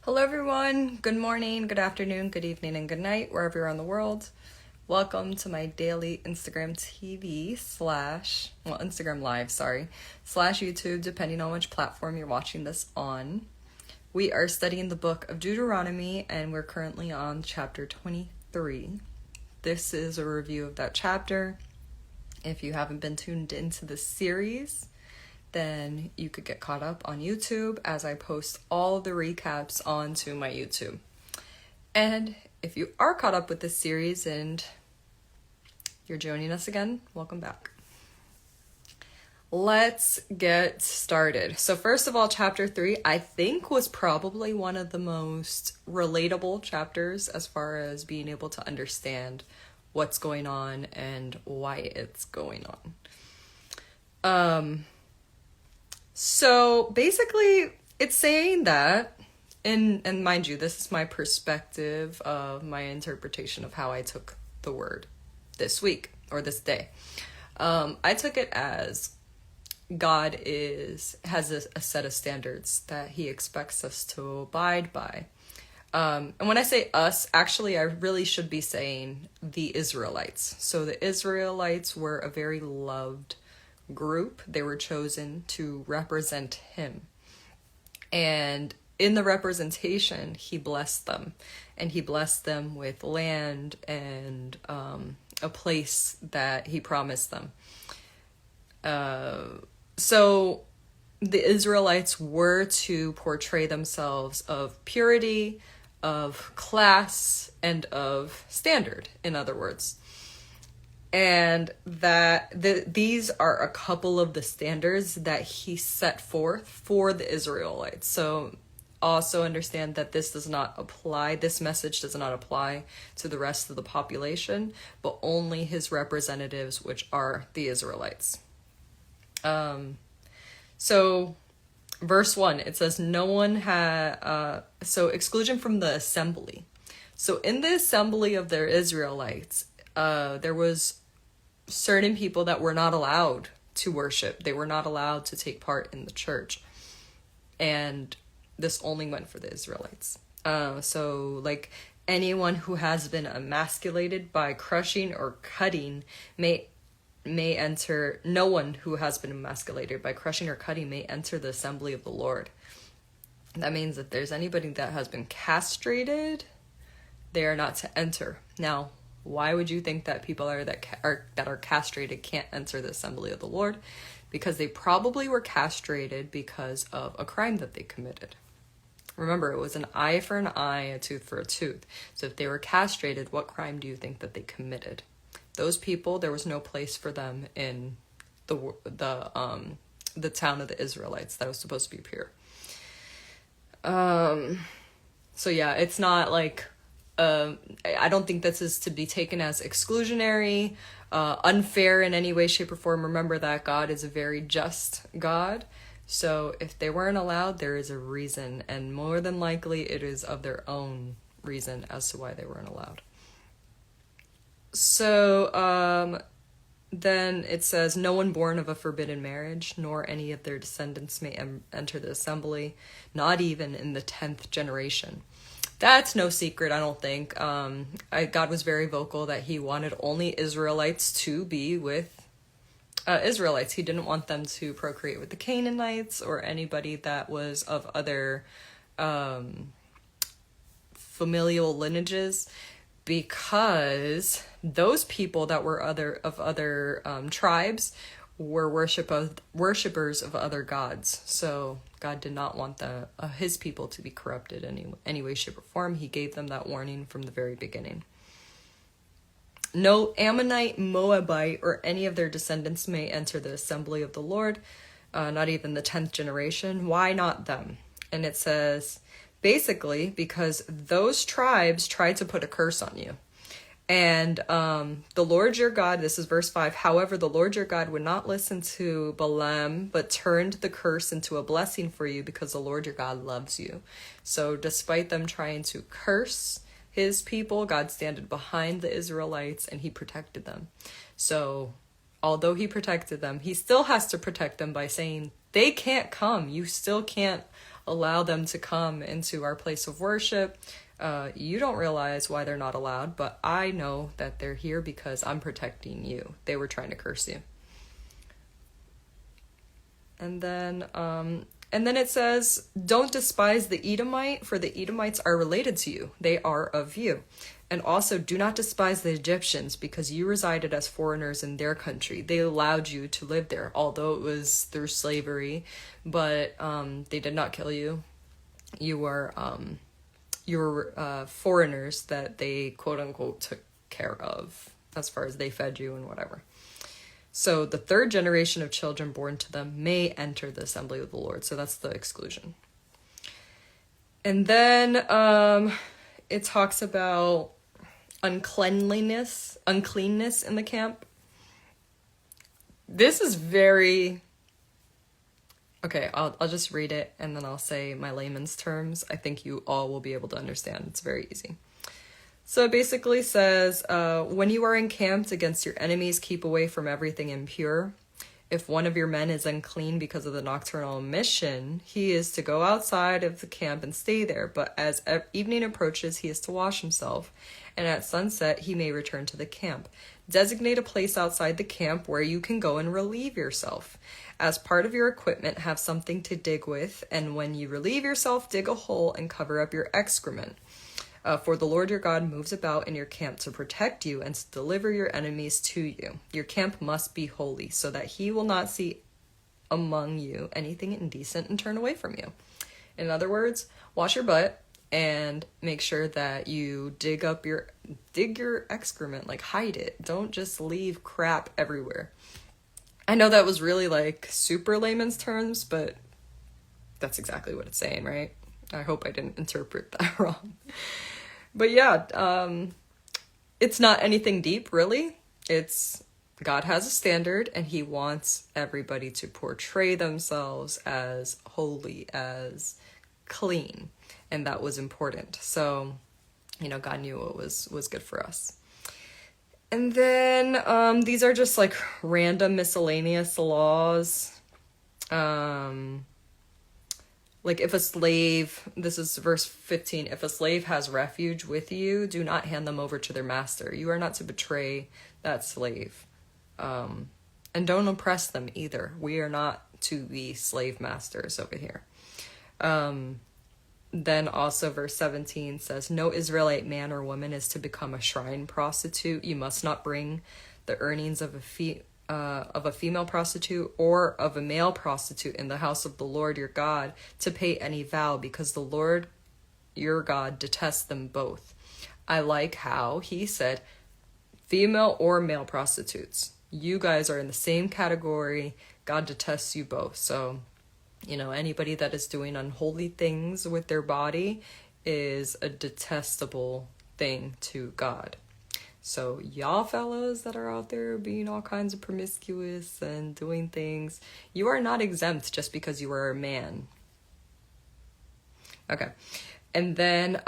Hello, everyone. Good morning, good afternoon, good evening, and good night, wherever you're in the world. Welcome to my daily Instagram TV Instagram Live, slash YouTube, depending on which platform you're watching this on. We are studying the book of Deuteronomy, and we're currently on chapter 23. This is a review of that chapter. If you haven't been tuned into the series, then you could get caught up on YouTube as I post all the recaps onto my YouTube. And if you are caught up with this series and you're joining us again, welcome back. Let's get started. So first of all, chapter 3, I think, was probably one of the most relatable chapters as far as being able to understand what's going on and why it's going on. So basically, it's saying that, and mind you, this is my perspective of my interpretation of how I took the word this week or this day. I took it as God has a set of standards that he expects us to abide by. And when I say us, actually, I really should be saying the Israelites. So the Israelites were a very loved group. They were chosen to represent him, and in the representation he blessed them, and he blessed them with land and a place that he promised them. So the Israelites were to portray themselves of purity, of class, and of standard, in other words. And that these are a couple of the standards that he set forth for the Israelites. So also understand that this message does not apply to the rest of the population, but only his representatives, which are the Israelites. So verse 1, it says, no one had, so exclusion from the assembly. So in the assembly of their Israelites, there was certain people that were not allowed to worship. They were not allowed to take part in the church. And this only went for the Israelites. So like anyone who has been emasculated by crushing or cutting may enter. No one who has been emasculated by crushing or cutting may enter the assembly of the Lord. That means that there's anybody that has been castrated, they are not to enter. Now, why would you think that people that are castrated can't enter the assembly of the Lord? Because they probably were castrated because of a crime that they committed. Remember, it was an eye for an eye, a tooth for a tooth. So if they were castrated, what crime do you think that they committed? Those people, there was no place for them in the town of the Israelites that was supposed to be pure. So yeah, it's not like, I don't think this is to be taken as exclusionary, unfair in any way, shape, or form. Remember that God is a very just God. So if they weren't allowed, there is a reason, and more than likely it is of their own reason as to why they weren't allowed. So then it says, no one born of a forbidden marriage, nor any of their descendants may enter the assembly, not even in the 10th generation. That's no secret, I don't think. God was very vocal that he wanted only Israelites to be with Israelites. He didn't want them to procreate with the Canaanites or anybody that was of other familial lineages, because those people that were of other tribes were worshippers of other gods. So God did not want his people to be corrupted in any way, shape, or form. He gave them that warning from the very beginning. No Ammonite, Moabite, or any of their descendants may enter the assembly of the Lord, not even the 10th generation. Why not them? And it says, basically, because those tribes tried to put a curse on you. And the Lord your God, this is verse 5, however, the Lord your God would not listen to Balaam, but turned the curse into a blessing for you because the Lord your God loves you. So despite them trying to curse his people, God standed behind the Israelites and he protected them. So although he protected them, he still has to protect them by saying, they can't come. You still can't allow them to come into our place of worship. You don't realize why they're not allowed, but I know that they're here because I'm protecting you. They were trying to curse you. And then it says, don't despise the Edomite, for the Edomites are related to you. They are of you. And also, do not despise the Egyptians, because you resided as foreigners in their country. They allowed you to live there, although it was through slavery, but they did not kill you. You were foreigners that they, quote unquote, took care of, as far as they fed you and whatever. So the third generation of children born to them may enter the assembly of the Lord. So that's the exclusion. And then it talks about uncleanness in the camp. This is very... Okay, I'll just read it and then I'll say my layman's terms. I think you all will be able to understand. It's very easy. So it basically says, when you are encamped against your enemies, keep away from everything impure. If one of your men is unclean because of the nocturnal emission, he is to go outside of the camp and stay there. But as evening approaches, he is to wash himself. And at sunset, he may return to the camp. Designate a place outside the camp where you can go and relieve yourself. As part of your equipment, have something to dig with. And when you relieve yourself, dig a hole and cover up your excrement. For the Lord your God moves about in your camp to protect you and to deliver your enemies to you. Your camp must be holy, so that he will not see among you anything indecent and turn away from you. In other words, wash your butt and make sure that you dig your excrement, like hide it. Don't just leave crap everywhere. I know that was really like super layman's terms, but that's exactly what it's saying, right? I hope I didn't interpret that wrong. But yeah, it's not anything deep, really. It's God has a standard, and he wants everybody to portray themselves as holy, as clean. And that was important. So, God knew what was good for us. And then these are just like random miscellaneous laws. Like if a slave, this is verse 15, if a slave has refuge with you, do not hand them over to their master. You are not to betray that slave. And don't oppress them either. We are not to be slave masters over here. Then also verse 17 says, no Israelite man or woman is to become a shrine prostitute. You must not bring the earnings of a female prostitute or of a male prostitute in the house of the Lord your God to pay any vow, because the Lord your God detests them both. I like how he said female or male prostitutes. You guys are in the same category. God detests you both. So, anybody that is doing unholy things with their body is a detestable thing to God. So y'all fellas that are out there being all kinds of promiscuous and doing things, you are not exempt just because you are a man. Okay. And then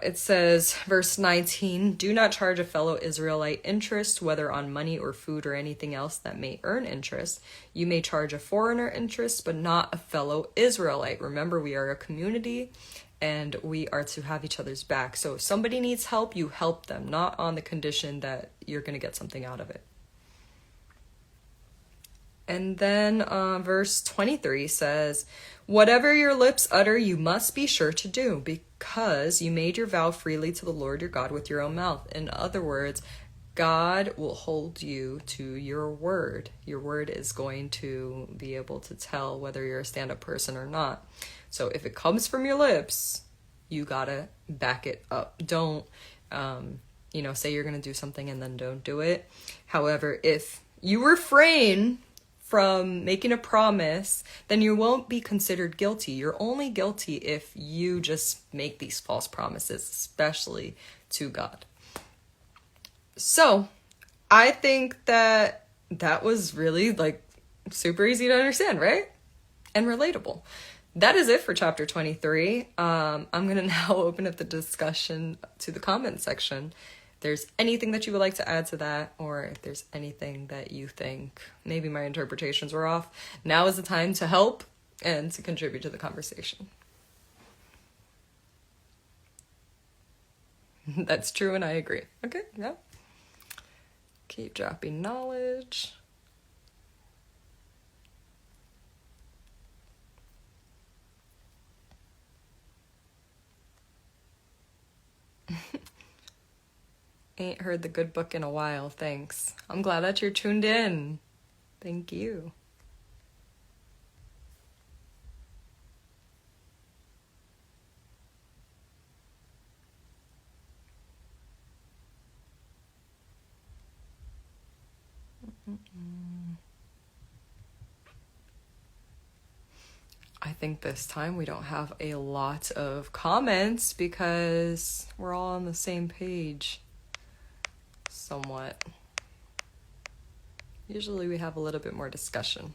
it says, verse 19, do not charge a fellow Israelite interest, whether on money or food or anything else that may earn interest. You may charge a foreigner interest, but not a fellow Israelite. Remember, we are a community and we are to have each other's back. So if somebody needs help, you help them, not on the condition that you're going to get something out of it. And then verse 23 says, whatever your lips utter, you must be sure to do, because you made your vow freely to the Lord your God with your own mouth. In other words, God will hold you to your word. Your word is going to be able to tell whether you're a stand-up person or not. So if it comes from your lips, you gotta back it up. Don't, say you're gonna do something and then don't do it. However, if you refrain from making a promise, then you won't be considered guilty. You're only guilty if you just make these false promises, especially to God. So I think that was really like super easy to understand, right? And relatable. That is it for chapter 23. I'm going to now open up the discussion to the comment section. If there's anything that you would like to add to that, or if there's anything that you think maybe my interpretations were off, now is the time to help and to contribute to the conversation. That's true, and I agree. Okay, yeah. Keep dropping knowledge. Ain't heard the good book in a while, thanks. I'm glad that you're tuned in. Thank you. I think this time we don't have a lot of comments because we're all on the same page. Somewhat. Usually we have a little bit more discussion.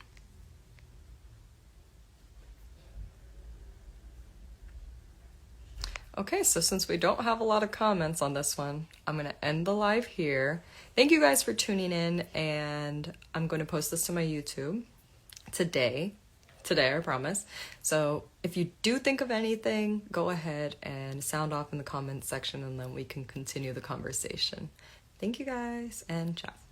Okay, so since we don't have a lot of comments on this one, I'm going to end the live here. Thank you guys for tuning in, and I'm going to post this to my YouTube today, I promise. So if you do think of anything, go ahead and sound off in the comments section, and then we can continue the conversation. Thank you guys, and ciao.